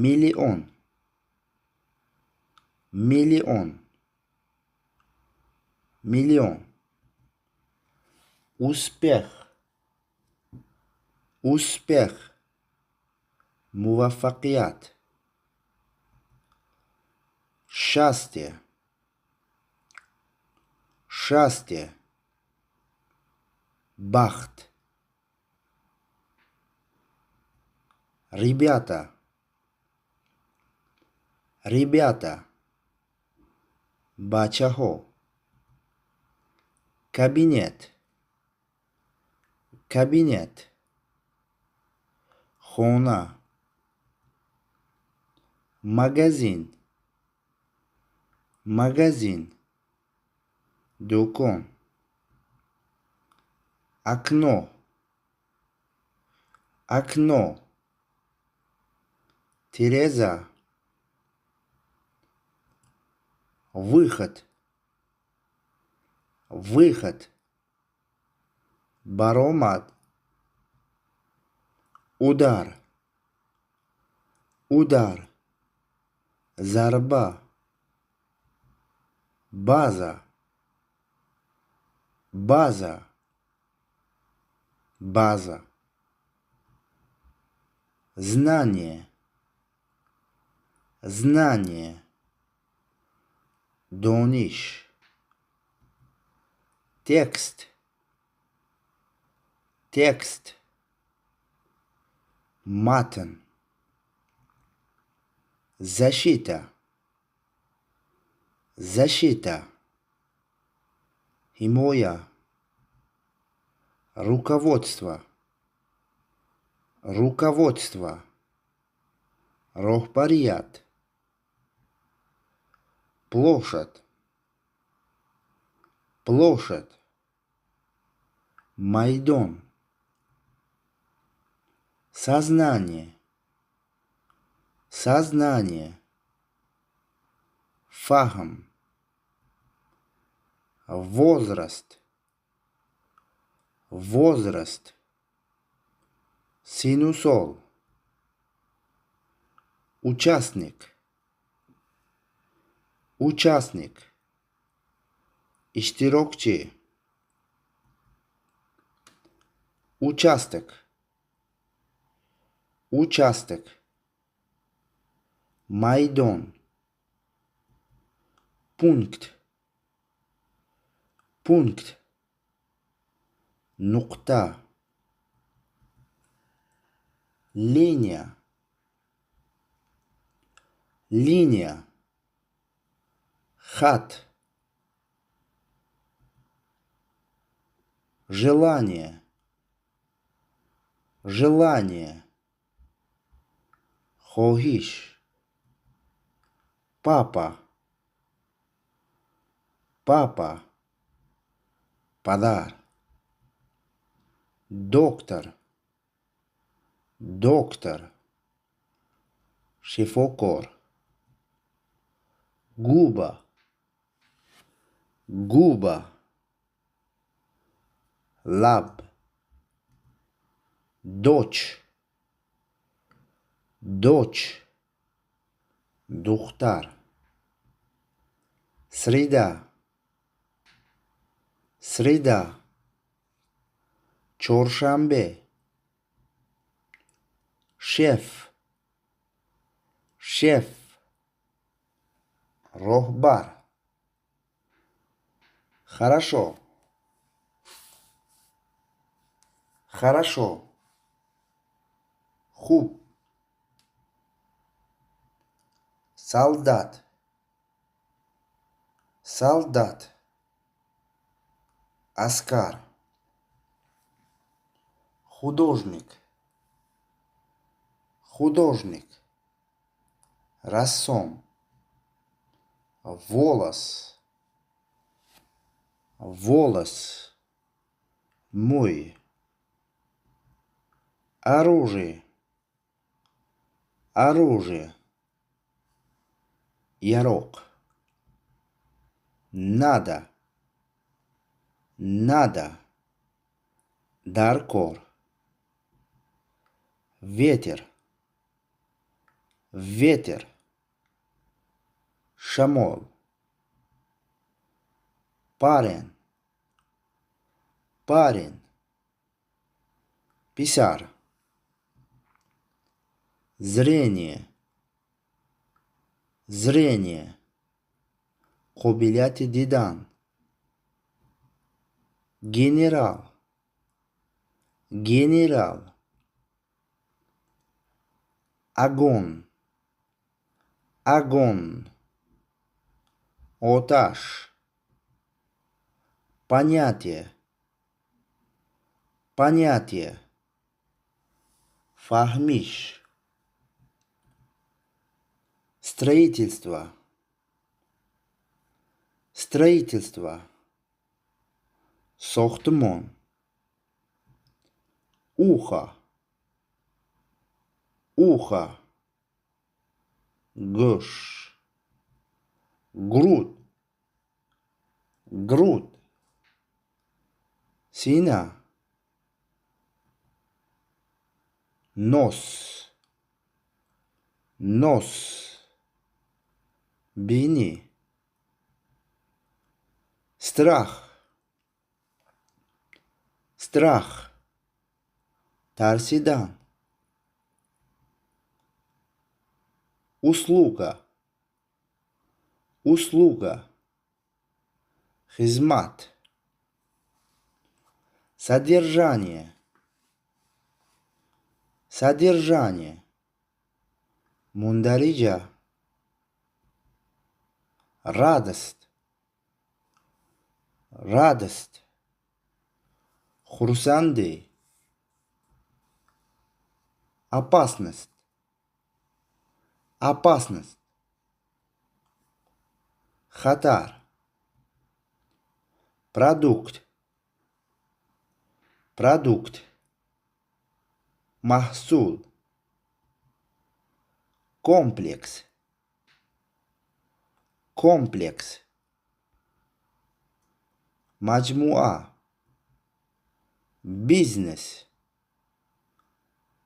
миллион, миллион, миллион. Успех, успех. Муваффакият. Счастье, счастье. Бахт. Ребята, ребята. Бачахо. Кабинет, кабинет. Хона. Магазин, магазин. Дукон. Окно, окно. Тереза. Выход, выход. Баромат. Удар, удар. Зарба. База, база. База. Знание, знание. Дониш. Текст, текст. Матен. Защита, защита. Химоя. Руководство, руководство. Рохбарият. Площадь, площадь. Майдан. Сознание, сознание. Фахм. Возраст, возраст. Синусол. Участник, участник. Иштирокчи. Участок, участок. Майдан. Пункт, пункт. Нукта. Линия, линия. Хат. Желание, желание. Хогиш. Папа, папа. Подар. Доктор, доктор. Шифокор. Губа, губа. Лаб. Дочь, дочь. Духтар. Среда, среда. Чоршамбе. Шеф, шеф. Рохбар. Хорошо, хорошо. Хуб. Солдат, солдат. Аскар. Художник, художник. Рассом. Волос, волос. Мой. Оружие, оружие. Ярок. Надо, надо. Даркор. Ветер, ветер, шамол, парень, парень, писар, зрение, зрение, قابلیت دیدن, گنرال, گنرال, огонь, огонь, آتش, понятие, понятие, فهمیش, строительство, строительство, ساختمان, ухо, ухо, گوش, грудь, грудь, سینه, нос, нос, بینی, страх, страх, ترسیدن, услуга, услуга, خدمت, содержание, содержание, مندرجة, радость, радость, خرسنده, опасность, опасность, خطر, продукт, продукт, محصول, комплекс, комплекс, مجموعة, бизнес,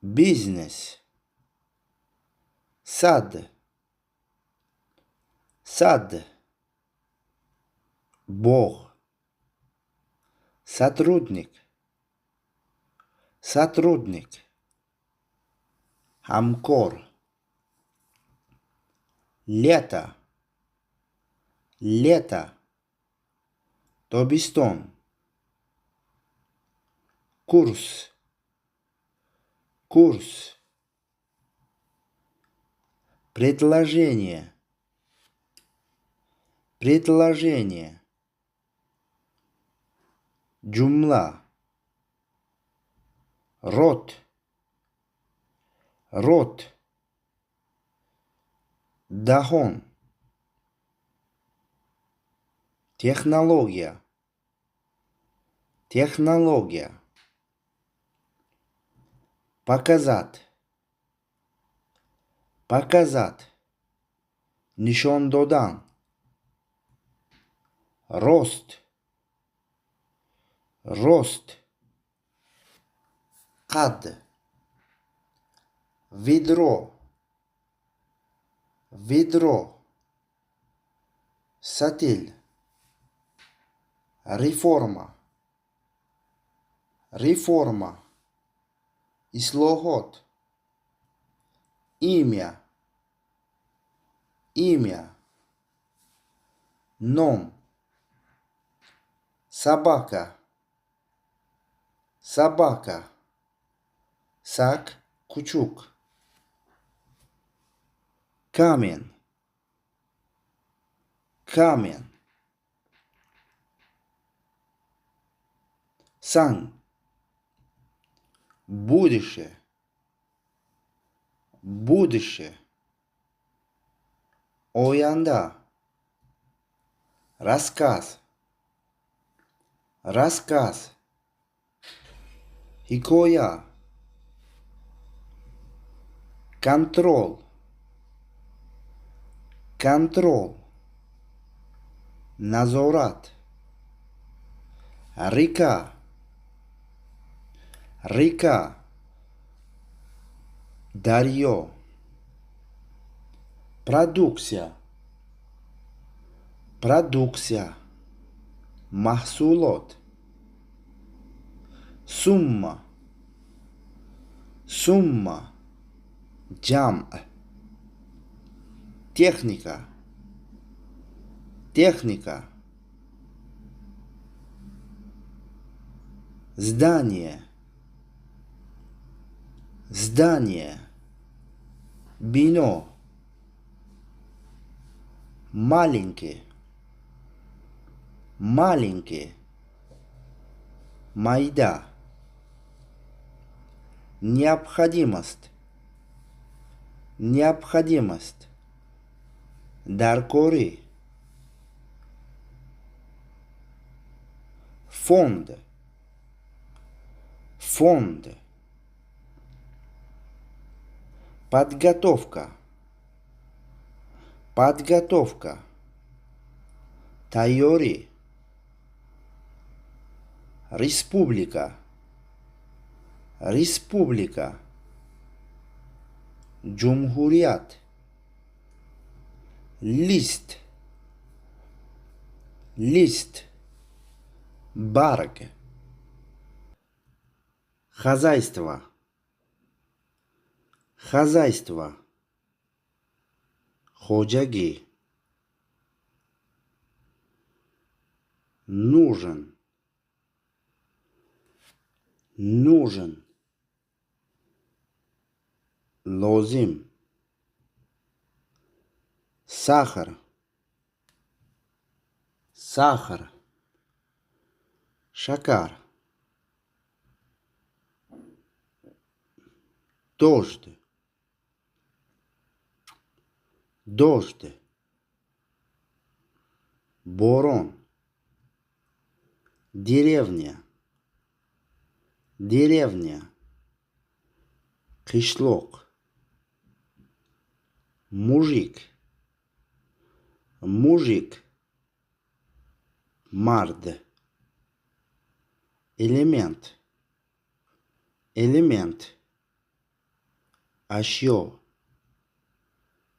бизнес, сад, сад, Бог, сотрудник, сотрудник, همکار, лето, лето, تابستان, курс, курс, предложение, предложение, جملة, рот, рот, دهان, технология, технология, показать, показать, نشان دادن, рост, рост, قد, ведро, ведро, стиль, реформа, реформа, إصلاحات, имя, имя, ном, собака, собака, сак, кучук, камень, камень, сан, будущее, будущее, оянда, рассказ, рассказ, хикоя, контроль, контроль, назорат, река, река, дарьё, Продукция. Продукция. Mahsulot. Summa. Summa. Jam. Техника. Техника. Здание. Здание. Бино. Маленький. Маленький. Майда. Необходимость. Необходимость. Даркори. Фонд. Фонд. Подготовка. Подготовка. Тайори. Республика. Республика. Джумхурият. Лист. Лист. Барк. Хозяйство. Хозяйство. Ходжаги. Нужен. Нужен. Лозим. Сахар. Сахар. Шакар. Дождь. Дождь. Борон. Деревня. Деревня. Кишлок. Мужик. Мужик. Мард. Элемент. Элемент. Ашьо.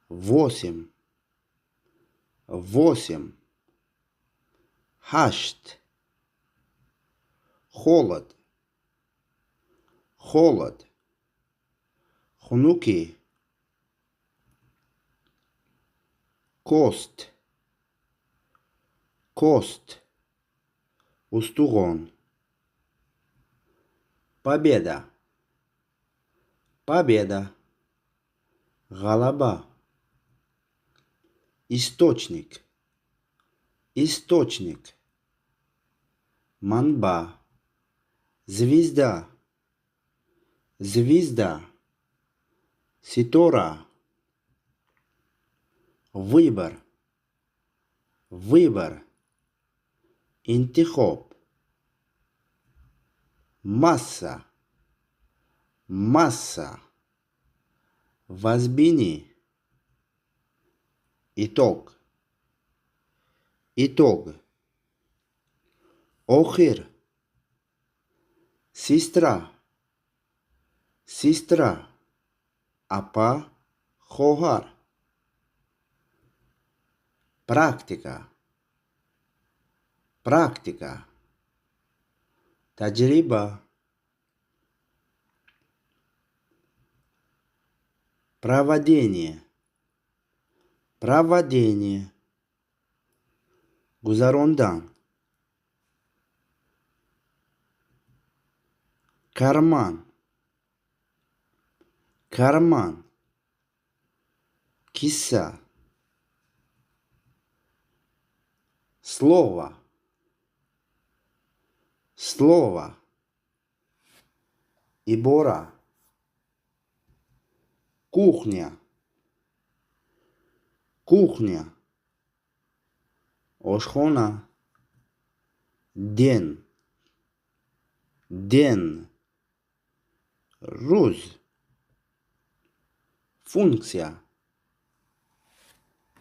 8. 8. Хашт. Холод. Холод. Хнуки. Кост. Кост. Устугон. Победа. Победа. Галаба. Источник. Источник. Манба. Звезда. Звезда. Ситора. Выбор. Выбор. Интихоп. Масса. Масса. Возбини. Итог. Итог. Охир. Сестра. Сестра. Апа. Хохар. Практика. Практика. Таджриба. Проводение. Проводение. Гузарондан. Карман. Карман. Киса. Слово. Слово. Ибора. Кухня. Кухня. Ошхона. Ден. Ден. Руз. Функция.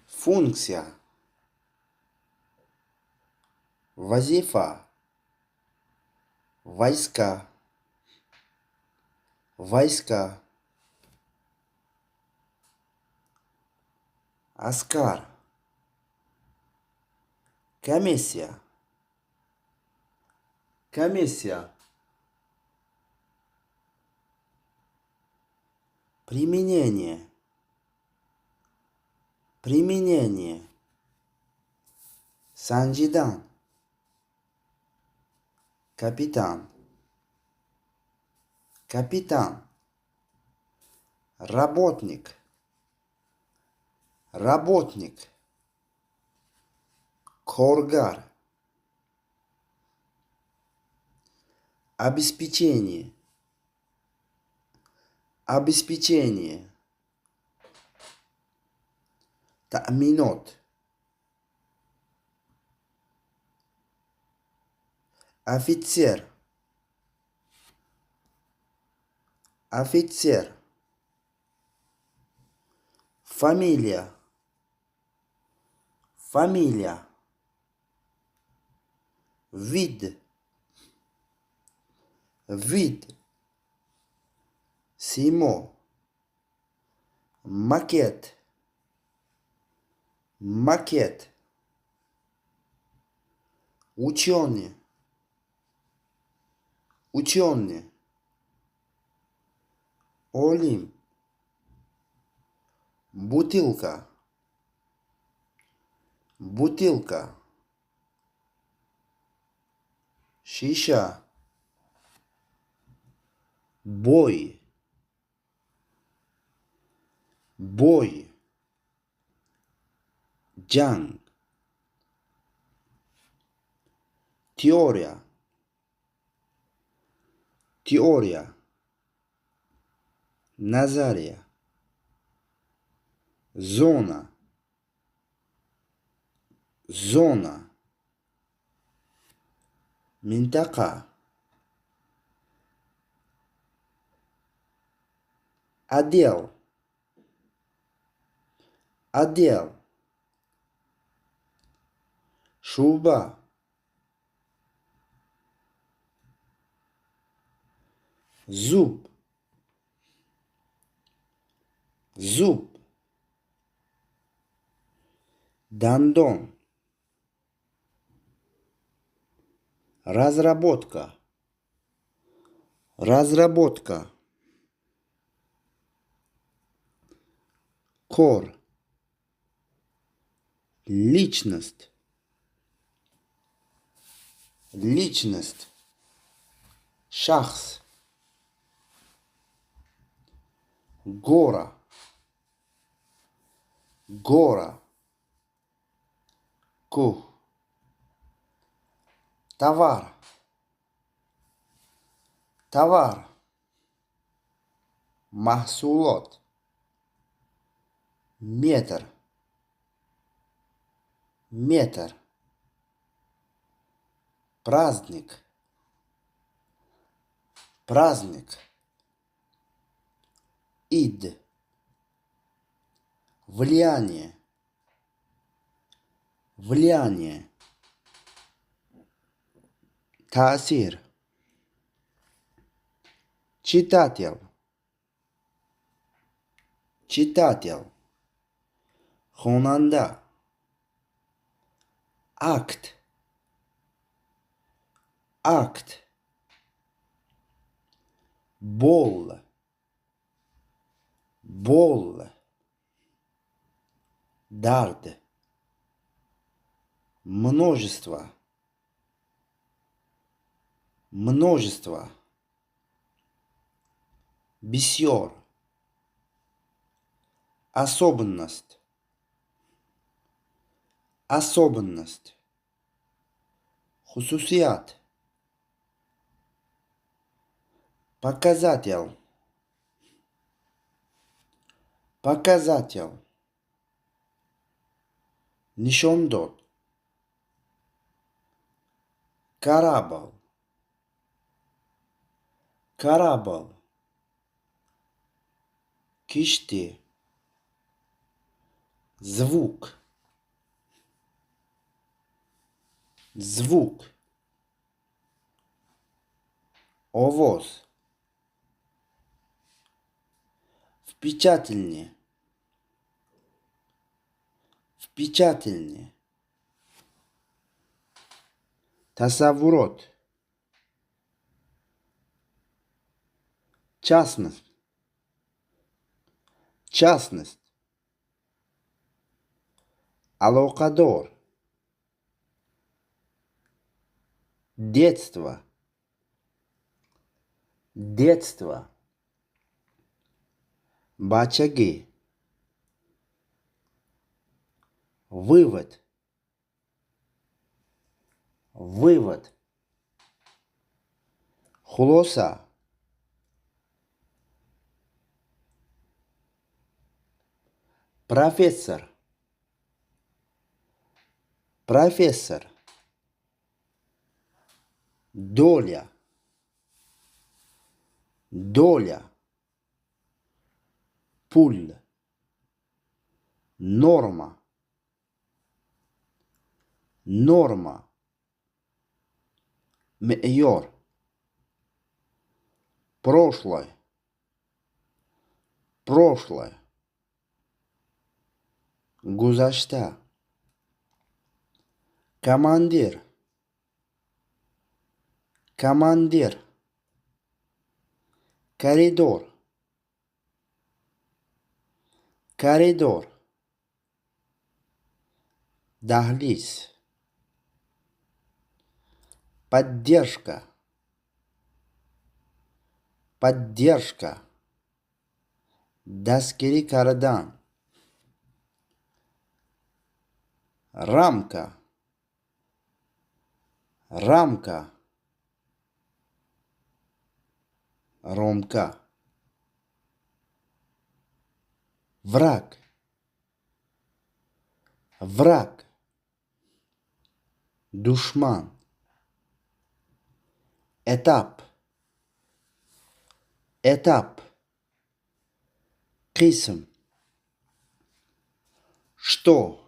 Функция. Вазифа. Войска. Войска. Аскар. Комиссия. Комиссия. Применение. Применение. Санжидан. Капитан. Капитан. Работник. Работник. Коргар. Обеспечение. Обеспечение. Та'минот. Офицер. Офицер. Фамилия. Фамилия. Вид. Вид. Симо. Макет. Макет. Ученый. Ученый. Олимп. Бутылка. Бутылка. Шиша. Бой. Бой. Джанг. Теория. Теория. Назария. Зона. Зона. Минтака. Отдел. Отдел. Шуба. Зуб. Зуб. Дандон. Разработка. Разработка. Кор. Личность. Личность. Шахс. Гора. Гора. Кух. Товар. Товар. Махсулот. Метр. Метр. Праздник. Праздник. Ид. Влияние. Влияние. Таасир. Читатель. Читатель. Хонанда. Акт. Акт. Бол. Бол. Дард. Множество. Множество. Бисер. Особенность. Особенность. Хусусият. Показатель. Показатель. Нишондот. Корабль. Корабль. Кишти. Звук. Звук. Овоз. Впечатление. Впечатление. Tasavvurot. Частность. Частность. Алокадор. Детство. Детство. Бачаги. Вывод. Вывод. Хулоса. Профессор. Профессор. Доля. Доля. Пуль. Норма. Норма. Мейор. Прошлое. Прошлое. Гузашта. Командир. Командир. Коридор. Коридор. Дахлиз. Поддержка. Поддержка. Даскири кардан. Рамка. Рамка. Ромка. Враг. Враг. Душман. Этап. Этап. Кисм. Что?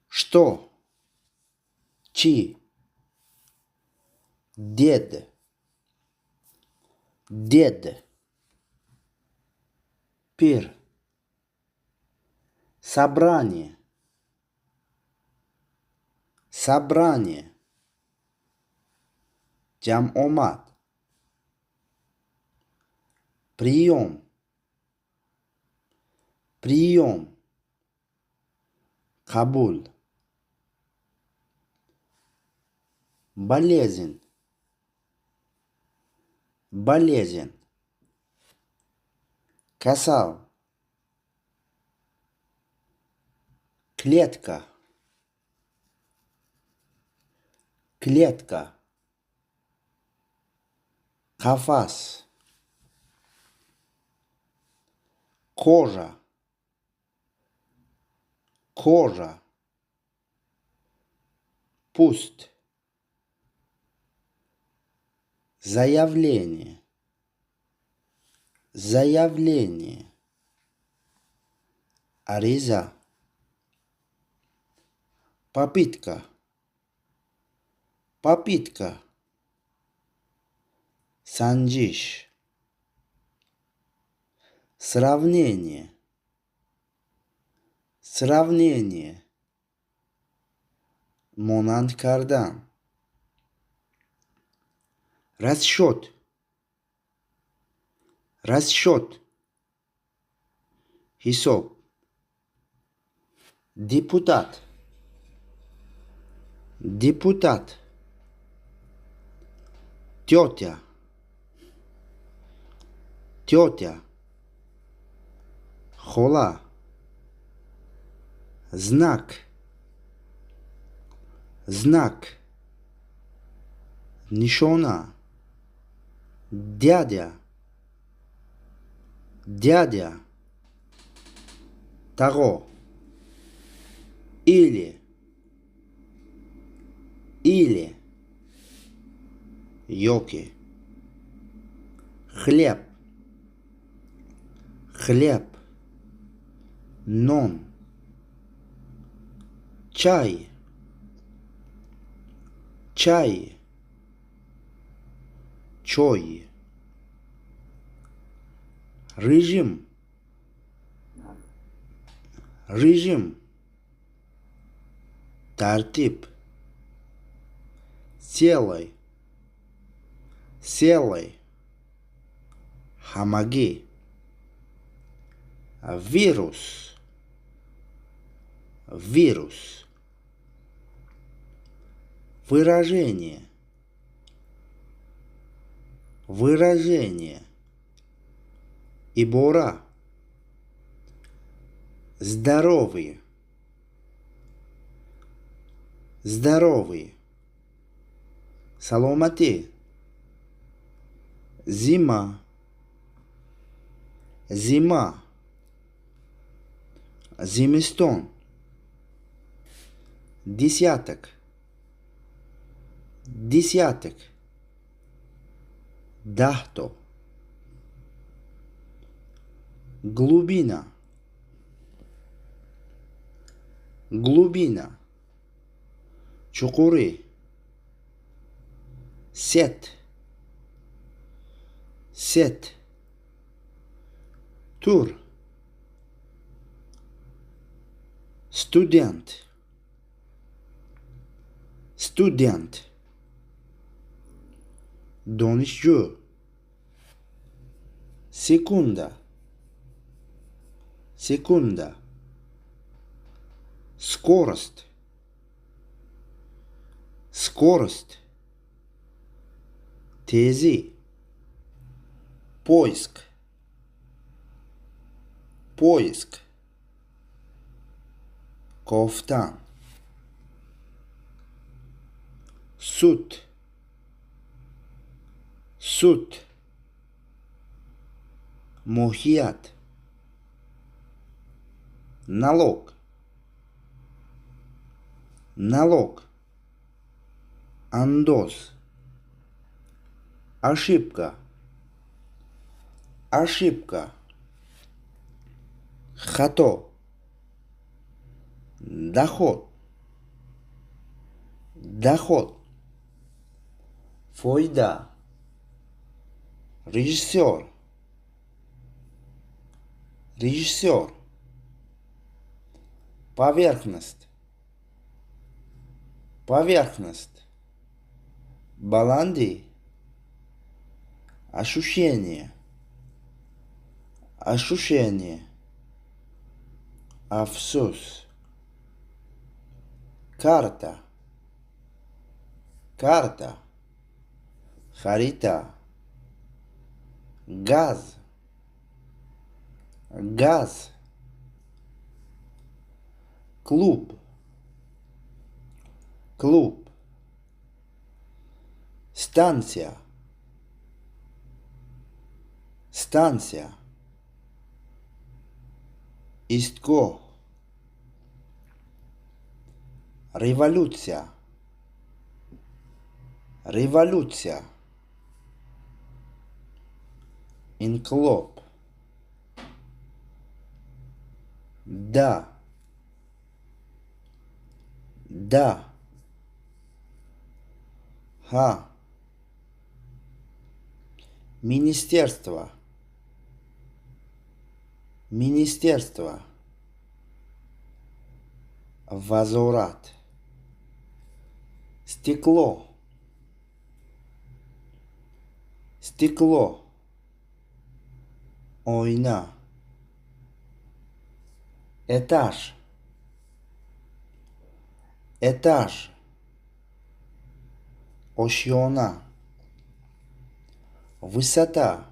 Что? Чи? Дед. Дед. Пир. Собрание. Собрание. Джам-омат. Прием. Прием. Кабул. Болезнь. Болезнь. Касал. Клетка. Клетка. Кафас. Кожа. Кожа. Пуст. Заявление. Заявление. Ариза. Попытка. Попытка. Санджиш. Сравнение. Сравнение. Монанд кардан. Расчет. Расчет. Хисоб. Депутат. Депутат. Тетя. Тетя. Хола. Знак. Знак. Нишона. Дядя. Дядя. Таро. Или. Или. Йоки. Хлеб. Хлеб. Нон. Чай. Чай. Чой. Режим. режим, тартиб, селай, селай, хамаги, вирус, вирус, выражение, выражение, ибора, здоровые, здоровые, саломати, зима, зима, зимистон, десяток, десяток, дахто, глубина, глубина, чукуры, сет, сет, тур, студент, студент, донышчу, секунда, секунда, скорость, скорость, тези, поиск, поиск, кофтан, суд, суд, мохият, налог, налог, андоз, ошибка, ошибка, хато, доход, доход, фойда, режиссер, режиссер, поверхность, поверхность, баланди, ощущение, ощущение, афсус, карта, карта, харита, газ, газ, клуб, клуб, станция, станция, истко, революция, революция, инклоп, да, да, ха, министерство, министерство, возврат, стекло, стекло, ойна, этаж, этаж, ошьона, высота,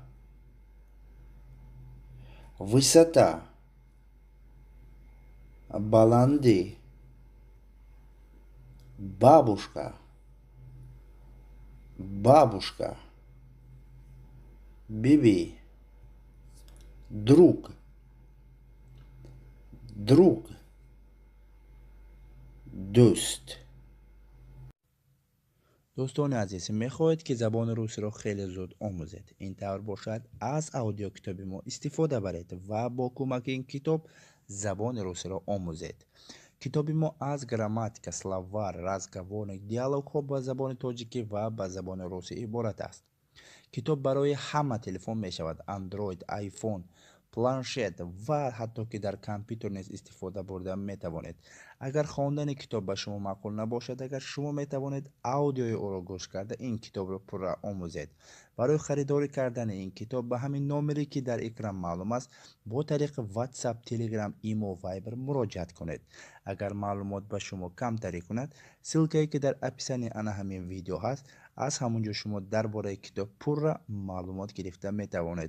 высота, баланды, бабушка, бабушка, биби, друг, друг, دوست. دوستان عزیز، میخواهید که زبان روسی را خیلی زود آموزید، این طور باشد از اودیو کتاب ما استفاده برید و با کمک این کتاب زبان روسی را آموزید. کتاب ما از گراماتیک، словарь، разговорник، دیالوگ ها با زبان تاجیکی و با زبان روسی عبارت است. کتاب برای همه تلفن می شود: اندروید، آیفون، планшет ва ҳатто ки дар компютер низ истифода бурда метавонед. Агар хондани китоб ба шумо маъқул набошад, агар шумо метавонед аудиои ӯро гӯш карда ин китобро пурра омӯзед. барои харидорӣ кардани ин китоб ба ҳамин номере ки дар экран маълум аст бо тариқи WhatsApp, Telegram, Imo, Viber муроҷиат кунед. агар маълумот ба шумо камтарӣ кунад, ссилкае ки дар описании ана ҳамин видео ҳаст, аз ҳамунҷо шумо дар бораи китоб пурра маълумот гирифта метавонед.